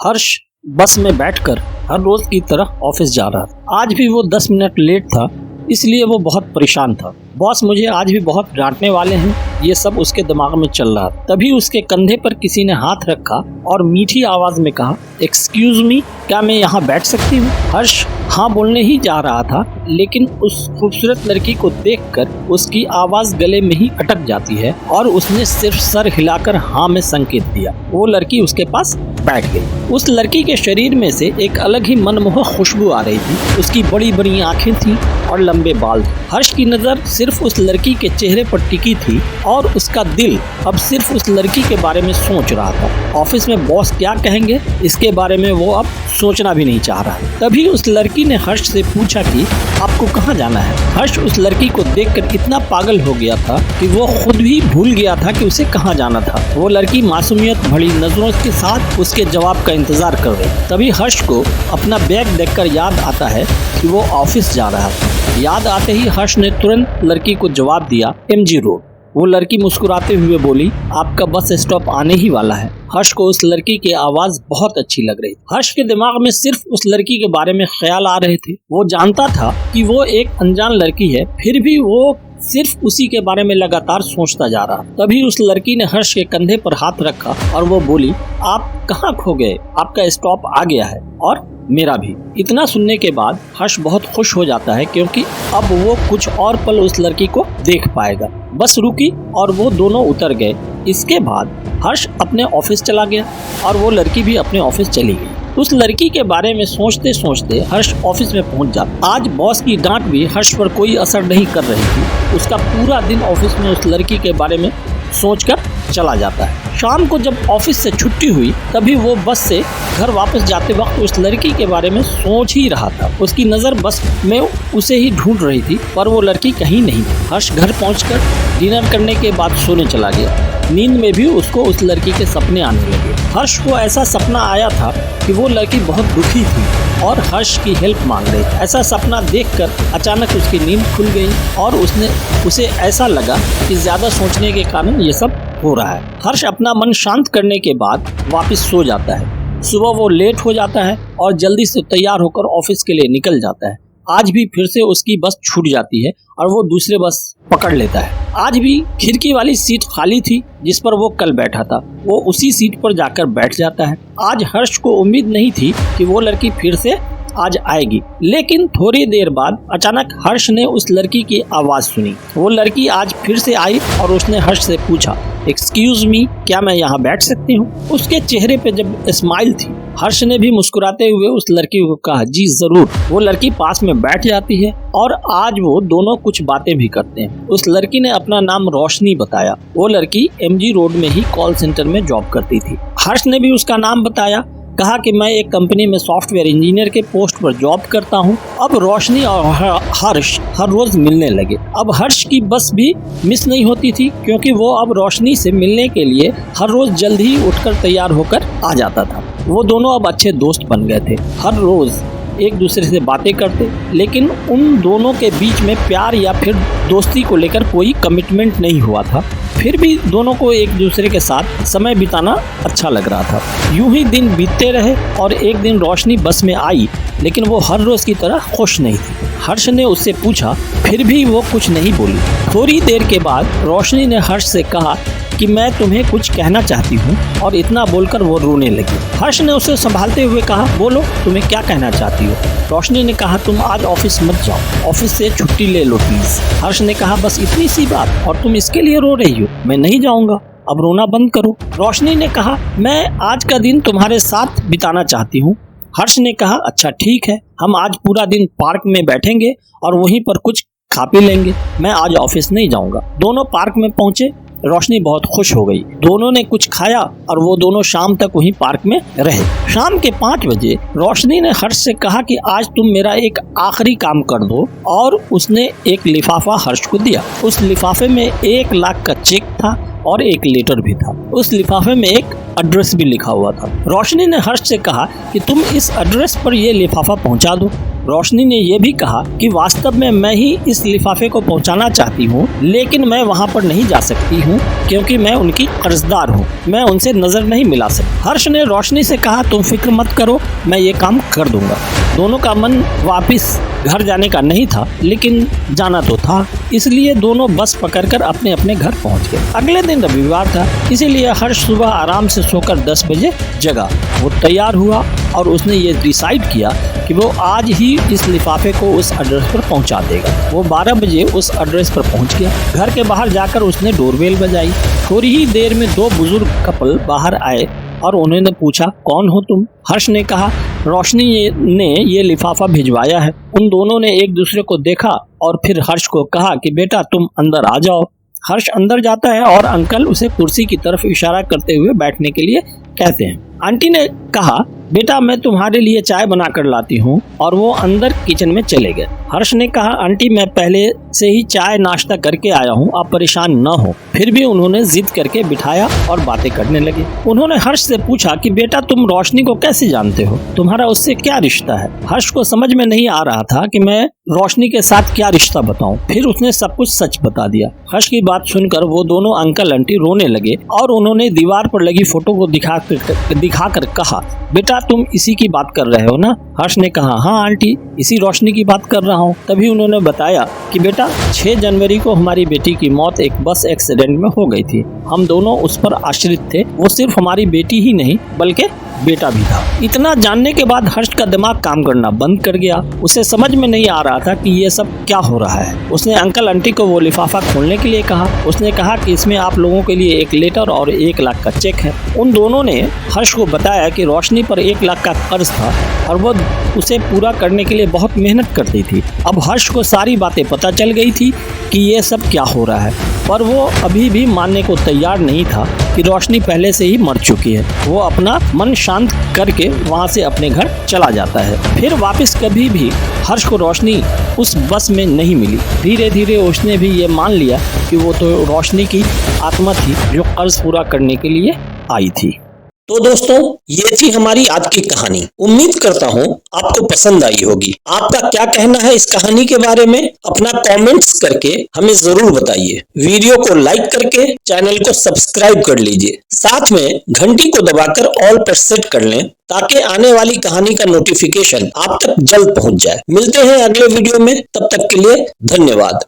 हर्ष बस में बैठकर हर रोज की तरह ऑफिस जा रहा था। आज भी वो 10 मिनट लेट था, इसलिए वो बहुत परेशान था। बॉस मुझे आज भी बहुत डांटने वाले हैं, ये सब उसके दिमाग में चल रहा था। तभी उसके कंधे पर किसी ने हाथ रखा और मीठी आवाज में कहा, एक्सक्यूज मी, क्या मैं यहाँ बैठ सकती हूँ? हर्ष हाँ बोलने ही जा रहा था, लेकिन उस खूबसूरत लड़की को देखकर उसकी आवाज गले में ही अटक जाती है और उसने सिर्फ सर हिलाकर हाँ में संकेत दिया। वो लड़की उसके पास बैठ गई। उस लड़की के शरीर में से एक अलग ही मनमोहक खुशबू आ रही थी। उसकी बड़ी बड़ी आंखें थीं और लंबे बाल थे। हर्ष की नजर सिर्फ उस लड़की के चेहरे पर टिकी थी और उसका दिल अब सिर्फ उस लड़की के बारे में सोच रहा था। ऑफिस में बॉस क्या कहेंगे, इसके बारे में वो अब सोचना भी नहीं चाह रहा। तभी उस लड़की ने हर्ष से पूछा कि आपको कहाँ जाना है? हर्ष उस लड़की को देखकर इतना पागल हो गया था कि वो खुद भी भूल गया था कि उसे कहाँ जाना था। वो लड़की मासूमियत भरी नजरों के साथ उसके जवाब का इंतजार कर रही। तभी हर्ष को अपना बैग देखकर याद आता है कि वो ऑफिस जा रहा था। याद आते ही हर्ष ने तुरंत लड़की को जवाब दिया, MG रोड। वो लड़की मुस्कुराते हुए बोली, आपका बस स्टॉप आने ही वाला है। हर्ष को उस लड़की की आवाज बहुत अच्छी लग रही थी। हर्ष के दिमाग में सिर्फ उस लड़की के बारे में ख्याल आ रहे थे। वो जानता था कि वो एक अनजान लड़की है, फिर भी वो सिर्फ उसी के बारे में लगातार सोचता जा रहा। तभी उस लड़की ने हर्ष के कंधे पर हाथ रखा और वो बोली, आप कहाँ खो गए? आपका स्टॉप आ गया है और मेरा भी। इतना सुनने के बाद हर्ष बहुत खुश हो जाता है, क्योंकि अब वो कुछ और पल उस लड़की को देख पाएगा। बस रुकी और वो दोनों उतर गए। इसके बाद हर्ष अपने ऑफिस चला गया और वो लड़की भी अपने ऑफिस चली गई। उस लड़की के बारे में सोचते सोचते हर्ष ऑफिस में पहुंच जाता। आज बॉस की डांट भी हर्ष पर कोई असर नहीं कर रही थी। उसका पूरा दिन ऑफिस में उस लड़की के बारे में सोचकर चला जाता है। शाम को जब ऑफिस से छुट्टी हुई, तभी वो बस से घर वापस जाते वक्त उस लड़की के बारे में सोच ही रहा था। उसकी नज़र बस में उसे ही ढूंढ रही थी, पर वो लड़की कहीं नहीं थी। हर्ष घर पहुंचकर डिनर करने के बाद सोने चला गया। नींद में भी उसको उस लड़की के सपने आने लगे। हर्ष को ऐसा सपना आया था कि वो लड़की बहुत दुखी थी और हर्ष की हेल्प मांग रही थी। ऐसा सपना देखकर अचानक उसकी नींद खुल गई और उसे ऐसा लगा कि ज्यादा सोचने के कारण ये सब हो रहा है। हर्ष अपना मन शांत करने के बाद वापस सो जाता है। सुबह वो लेट हो जाता है और जल्दी से तैयार होकर ऑफिस के लिए निकल जाता है। आज भी फिर से उसकी बस छूट जाती है और वो दूसरे बस पकड़ लेता है। आज भी खिड़की वाली सीट खाली थी जिस पर वो कल बैठा था। वो उसी सीट पर जाकर बैठ जाता है। आज हर्ष को उम्मीद नहीं थी कि वो लड़की फिर से आज आएगी, लेकिन थोड़ी देर बाद अचानक हर्ष ने उस लड़की की आवाज सुनी। वो लड़की आज फिर से आई और उसने हर्ष से पूछा, एक्सक्यूज मी, क्या मैं यहाँ बैठ सकती हूँ? उसके चेहरे पे जब स्माइल थी, हर्ष ने भी मुस्कुराते हुए उस लड़की को कहा, जी जरूर। वो लड़की पास में बैठ जाती है और आज वो दोनों कुछ बातें भी करते हैं। उस लड़की ने अपना नाम रोशनी बताया। वो लड़की MG रोड में ही कॉल सेंटर में जॉब करती थी। हर्ष ने भी उसका नाम बताया, कहा कि मैं एक कंपनी में सॉफ्टवेयर इंजीनियर के पोस्ट पर जॉब करता हूं। अब रोशनी और हर्ष हर रोज मिलने लगे। अब हर्ष की बस भी मिस नहीं होती थी, क्योंकि वो अब रोशनी से मिलने के लिए हर रोज जल्द ही उठकर तैयार होकर आ जाता था। वो दोनों अब अच्छे दोस्त बन गए थे। हर रोज एक दूसरे से बातें करते, लेकिन उन दोनों के बीच में प्यार या फिर दोस्ती को लेकर कोई कमिटमेंट नहीं हुआ था। फिर भी दोनों को एक दूसरे के साथ समय बिताना अच्छा लग रहा था। यूं ही दिन बीतते रहे और एक दिन रोशनी बस में आई, लेकिन वो हर रोज की तरह खुश नहीं थी। हर्ष ने उससे पूछा, फिर भी वो कुछ नहीं बोली। थोड़ी देर के बाद रोशनी ने हर्ष से कहा कि मैं तुम्हें कुछ कहना चाहती हूँ, और इतना बोलकर वो रोने लगी। हर्ष ने उसे संभालते हुए कहा, बोलो, तुम्हें क्या कहना चाहती हो? रोशनी ने कहा, तुम आज ऑफिस मत जाओ, ऑफिस से छुट्टी ले लो प्लीज। हर्ष ने कहा, बस इतनी सी बात और तुम इसके लिए रो रही हो? मैं नहीं जाऊंगा, अब रोना बंद करो। रोशनी ने कहा, मैं आज का दिन तुम्हारे साथ बिताना चाहती हूँ। हर्ष ने कहा, अच्छा ठीक है, हम आज पूरा दिन पार्क में बैठेंगे और वहीं पर कुछ खा पी लेंगे। मैं आज ऑफिस नहीं जाऊंगा। दोनों पार्क में पहुंचे। रोशनी बहुत खुश हो गई। दोनों ने कुछ खाया और वो दोनों शाम तक वहीं पार्क में रहे। शाम के 5 बजे रोशनी ने हर्ष से कहा कि आज तुम मेरा एक आखिरी काम कर दो, और उसने एक लिफाफा हर्ष को दिया। उस लिफाफे में 1 लाख का चेक था और एक लेटर भी था। उस लिफाफे में एक एड्रेस भी लिखा हुआ था। रोशनी ने हर्ष से कहा कि तुम इस एड्रेस पर ये लिफाफा पहुंचा दो। रोशनी ने यह भी कहा कि वास्तव में मैं ही इस लिफाफे को पहुंचाना चाहती हूं, लेकिन मैं वहां पर नहीं जा सकती हूं क्योंकि मैं उनकी कर्जदार हूं। मैं उनसे नजर नहीं मिला सकती। हर्ष ने रोशनी से कहा, तुम फिक्र मत करो, मैं ये काम कर दूंगा। दोनों का मन वापस घर जाने का नहीं था, लेकिन जाना तो था, इसलिए दोनों बस पकड़कर अपने अपने घर पहुंच गए। अगले दिन रविवार था, इसीलिए हर्ष सुबह आराम से सोकर 10 बजे जगा। वो तैयार हुआ और उसने ये डिसाइड किया कि वो आज ही इस लिफाफे को उस एड्रेस पर पहुंचा देगा। वो 12 बजे उस एड्रेस पर पहुंच गया। घर के बाहर जाकर उसने डोरबेल बजाई। थोड़ी ही देर में 2 बुजुर्ग कपल बाहर आए और उन्होंने पूछा, कौन हो तुम? हर्ष ने कहा, रोशनी ने ये लिफाफा भिजवाया है। उन दोनों ने एक दूसरे को देखा और फिर हर्ष को कहा कि बेटा तुम अंदर आ जाओ। हर्ष अंदर जाता है और अंकल उसे कुर्सी की तरफ इशारा करते हुए बैठने के लिए कहते हैं। आंटी ने कहा, बेटा मैं तुम्हारे लिए चाय बनाकर लाती हूँ, और वो अंदर किचन में चले गए। हर्ष ने कहा, आंटी मैं पहले से ही चाय नाश्ता करके आया हूँ, आप परेशान न हो। फिर भी उन्होंने जिद करके बिठाया और बातें करने लगे। उन्होंने हर्ष से पूछा कि बेटा तुम रोशनी को कैसे जानते हो? तुम्हारा उससे क्या रिश्ता है? हर्ष को समझ में नहीं आ रहा था कि मैं रोशनी के साथ क्या रिश्ता बताऊं। फिर उसने सब कुछ सच बता दिया। हर्ष की बात सुनकर वो दोनों अंकल आंटी रोने लगे और उन्होंने दीवार पर लगी फोटो को दिखाकर कहा, बेटा तुम इसी की बात कर रहे हो ना? हर्ष ने कहा, हाँ आंटी, इसी रोशनी की बात कर रहा हूँ। तभी उन्होंने बताया कि बेटा 6 जनवरी को हमारी बेटी की मौत एक बस एक्सीडेंट में हो गई थी। हम दोनों उस पर आश्रित थे। वो सिर्फ हमारी बेटी ही नहीं बल्कि बेटा भी था। इतना जानने के बाद हर्ष का दिमाग काम करना बंद कर गया। उसे समझ में नहीं आ रहा था कि ये सब क्या हो रहा है। उसने अंकल आंटी को वो लिफाफा खोलने के लिए कहा। उसने कहा कि इसमें आप लोगों के लिए एक लेटर और 1 लाख का चेक है। उन दोनों ने हर्ष को बताया कि रोशनी पर 1 लाख का कर्ज था और वो उसे पूरा करने के लिए बहुत मेहनत करती थी। अब हर्ष को सारी बातें पता चल गई थी कि ये सब क्या हो रहा है, पर वो अभी भी मानने को तैयार नहीं था कि रोशनी पहले से ही मर चुकी है। वो अपना मन शांत करके वहाँ से अपने घर चला जाता है। फिर वापस कभी भी हर्ष को रोशनी उस बस में नहीं मिली। धीरे धीरे उसने भी ये मान लिया कि वो तो रोशनी की आत्मा थी जो कर्ज पूरा करने के लिए आई थी। तो दोस्तों, ये थी हमारी आज की कहानी। उम्मीद करता हूँ आपको पसंद आई होगी। आपका क्या कहना है इस कहानी के बारे में? अपना कमेंट्स करके हमें जरूर बताइए। वीडियो को लाइक करके चैनल को सब्सक्राइब कर लीजिए। साथ में घंटी को दबाकर ऑल पर सेट कर लें ताकि आने वाली कहानी का नोटिफिकेशन आप तक जल्द पहुंच जाए। मिलते हैं अगले वीडियो में, तब तक के लिए धन्यवाद।